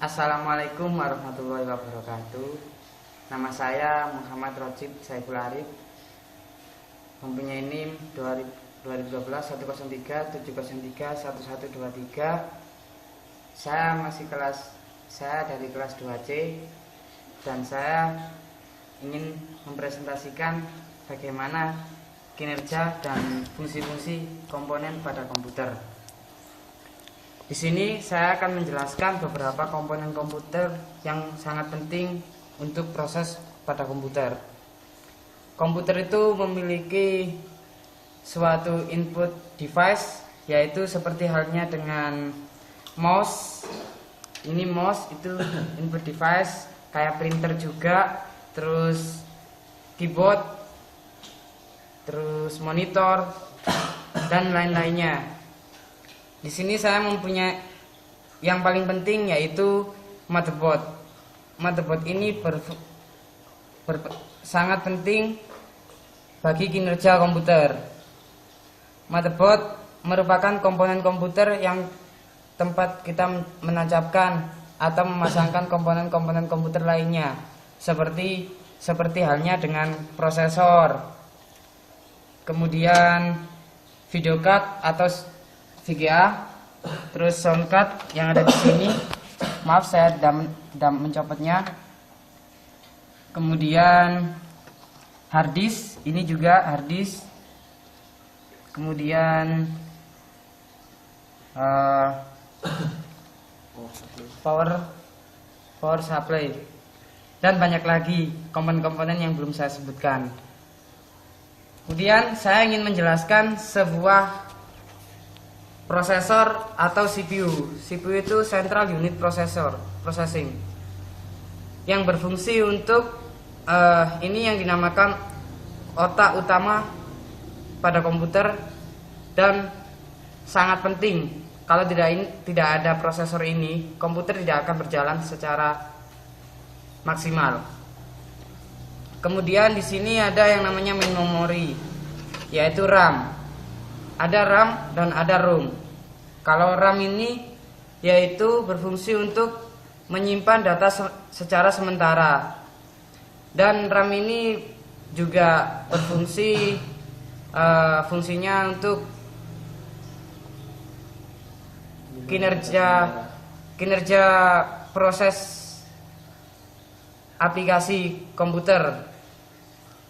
Assalamualaikum warahmatullahi wabarakatuh. Nama saya Muhammad Rojib Saiful Arif, mempunyai NIM 2012 103 703 1123. Saya dari kelas 2C dan saya ingin mempresentasikan bagaimana kinerja dan fungsi-fungsi komponen pada komputer. Di sini saya akan menjelaskan beberapa komponen komputer yang sangat penting untuk proses pada komputer. Komputer itu memiliki suatu input device, yaitu seperti halnya dengan mouse. Ini mouse itu input device, kayak printer juga, terus keyboard, terus monitor dan lain-lainnya. Di sini saya mempunyai yang paling penting, yaitu motherboard. Motherboard ini sangat penting bagi kinerja komputer. Motherboard merupakan komponen komputer yang tempat kita menancapkan atau memasangkan komponen-komponen komputer lainnya, seperti halnya dengan prosesor, kemudian video card atau VGA, terus sound card yang ada di sini. Maaf, saya tidak mencopotnya. Kemudian hard disk, ini juga hard disk. Kemudian power supply dan banyak lagi komponen-komponen yang belum saya sebutkan. Kemudian saya ingin menjelaskan sebuah prosesor atau CPU. CPU itu Central Unit Processing, yang berfungsi untuk ini yang dinamakan otak utama pada komputer, dan sangat penting. Kalau tidak ada prosesor ini, komputer tidak akan berjalan secara maksimal. Kemudian di sini ada yang namanya main memory, yaitu RAM. Ada RAM dan ada ROM. Kalau RAM ini yaitu berfungsi untuk menyimpan data secara sementara, dan RAM ini juga berfungsi fungsinya untuk kinerja proses aplikasi komputer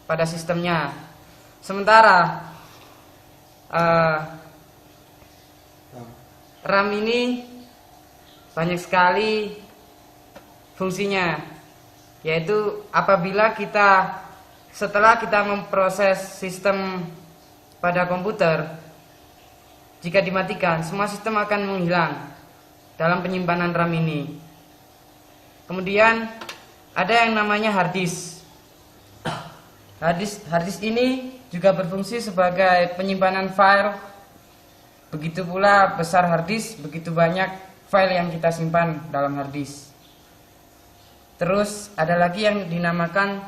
pada sistemnya. Sementara RAM ini banyak sekali fungsinya, yaitu apabila setelah kita memproses sistem pada komputer, jika dimatikan, semua sistem akan menghilang dalam penyimpanan RAM ini. Kemudian ada yang namanya hard disk. Hard disk ini juga berfungsi sebagai penyimpanan file. Begitu pula besar hard disk, begitu banyak file yang kita simpan dalam hard disk. Terus ada lagi yang dinamakan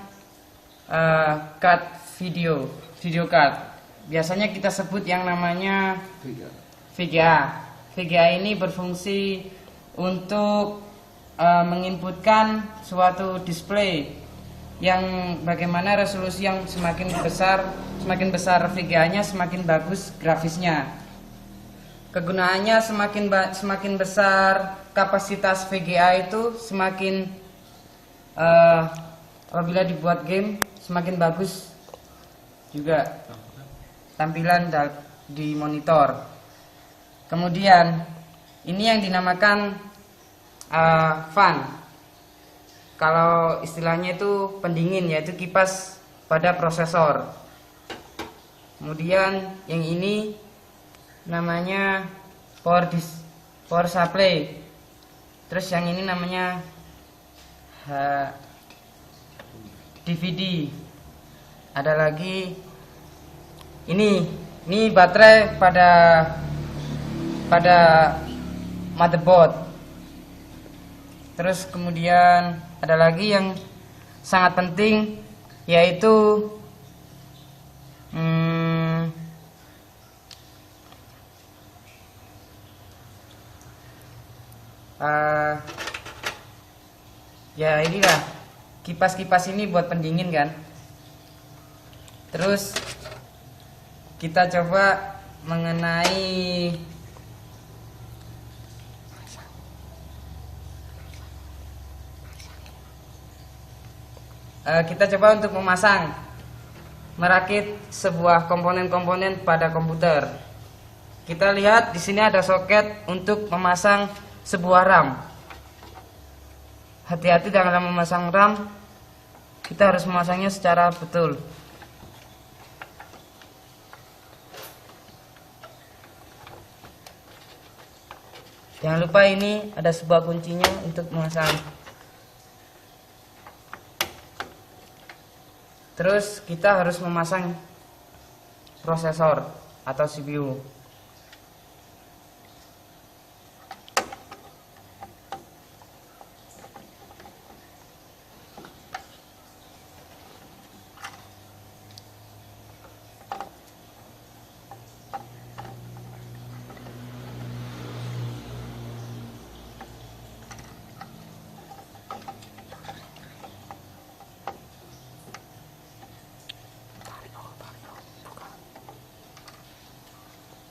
card video card. Biasanya kita sebut yang namanya VGA. VGA ini berfungsi untuk menginputkan suatu display, yang bagaimana resolusi yang semakin besar VGA-nya, semakin bagus grafisnya. Kegunaannya semakin besar kapasitas VGA itu, semakin apabila dibuat game semakin bagus juga tampilan di monitor. Kemudian ini yang dinamakan fan. Kalau istilahnya itu pendingin, yaitu kipas pada prosesor. Kemudian yang ini namanya power supply. Terus yang ini namanya DVD. Ada lagi ini baterai pada motherboard. Terus kemudian ada lagi yang sangat penting, yaitu Ya inilah kipas-kipas ini buat pendingin kan. Terus kita coba mengenai kita coba untuk merakit sebuah komponen-komponen pada komputer. Kita lihat di sini ada soket untuk memasang sebuah RAM. Hati-hati dalam memasang RAM, kita harus memasangnya secara betul. Jangan lupa ini ada sebuah kuncinya untuk memasang. Terus kita harus memasang prosesor atau CPU.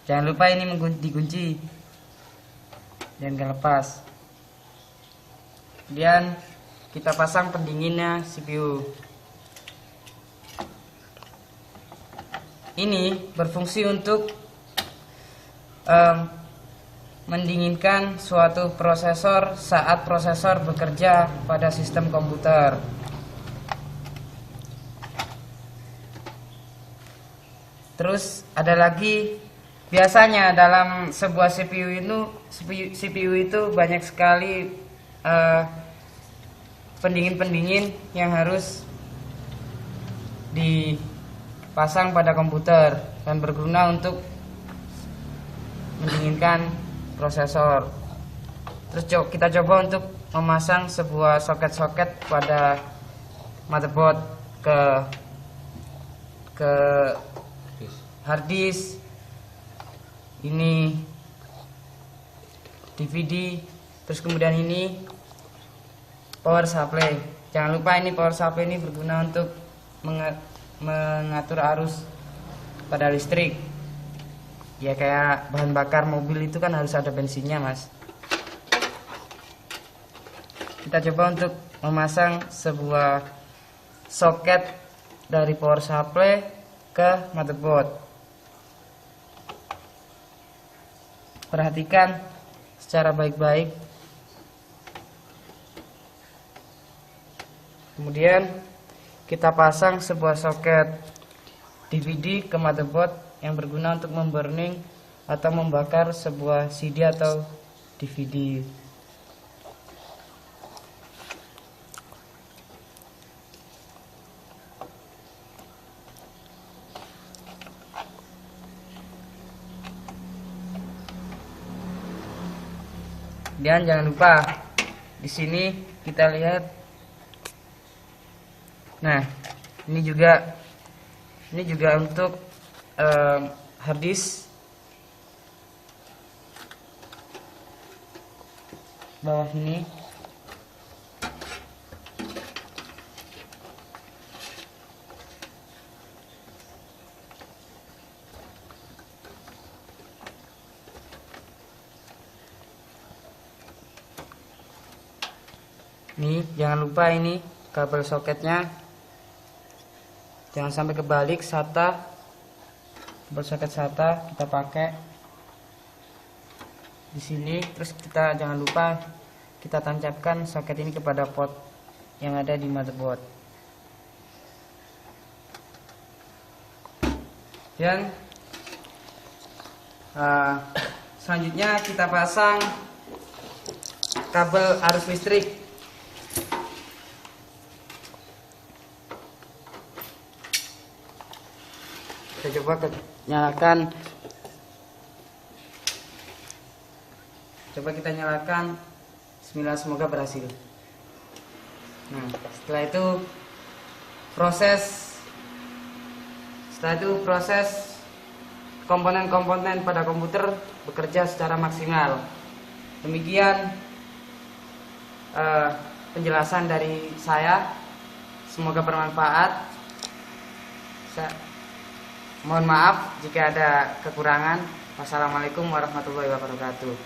Jangan lupa ini dikunci dan gak lepas. Kemudian kita pasang pendinginnya CPU. Ini berfungsi untuk mendinginkan suatu prosesor saat prosesor bekerja pada sistem komputer. Terus ada lagi, biasanya dalam sebuah CPU itu banyak sekali pendingin-pendingin yang harus dipasang pada komputer dan berguna untuk mendinginkan prosesor. Terus kita coba untuk memasang sebuah soket-soket pada motherboard ke hard disk. Ini DVD, terus kemudian ini power supply. Jangan lupa ini power supply ini berguna untuk mengatur arus pada listrik. Ya kayak bahan bakar mobil itu kan harus ada bensinnya, Mas. Kita coba untuk memasang sebuah soket dari power supply ke motherboard. Perhatikan secara baik-baik. Kemudian kita pasang sebuah soket DVD ke motherboard yang berguna untuk memburning atau membakar sebuah CD atau DVD. Dan jangan lupa di sini kita lihat. Nah, ini juga untuk hard disk bawah ini. Nih, jangan lupa ini kabel soketnya jangan sampai kebalik, SATA. Kabel soket SATA kita pakai di sini. Terus kita jangan lupa kita tancapkan soket ini kepada port yang ada di motherboard. Dan selanjutnya kita pasang kabel arus listrik. Kita coba nyalakan. Coba kita nyalakan. Bismillah, semoga berhasil. Nah, setelah itu proses komponen-komponen pada komputer bekerja secara maksimal. Demikian penjelasan dari saya. Semoga bermanfaat. Mohon maaf jika ada kekurangan. Wassalamualaikum warahmatullahi wabarakatuh.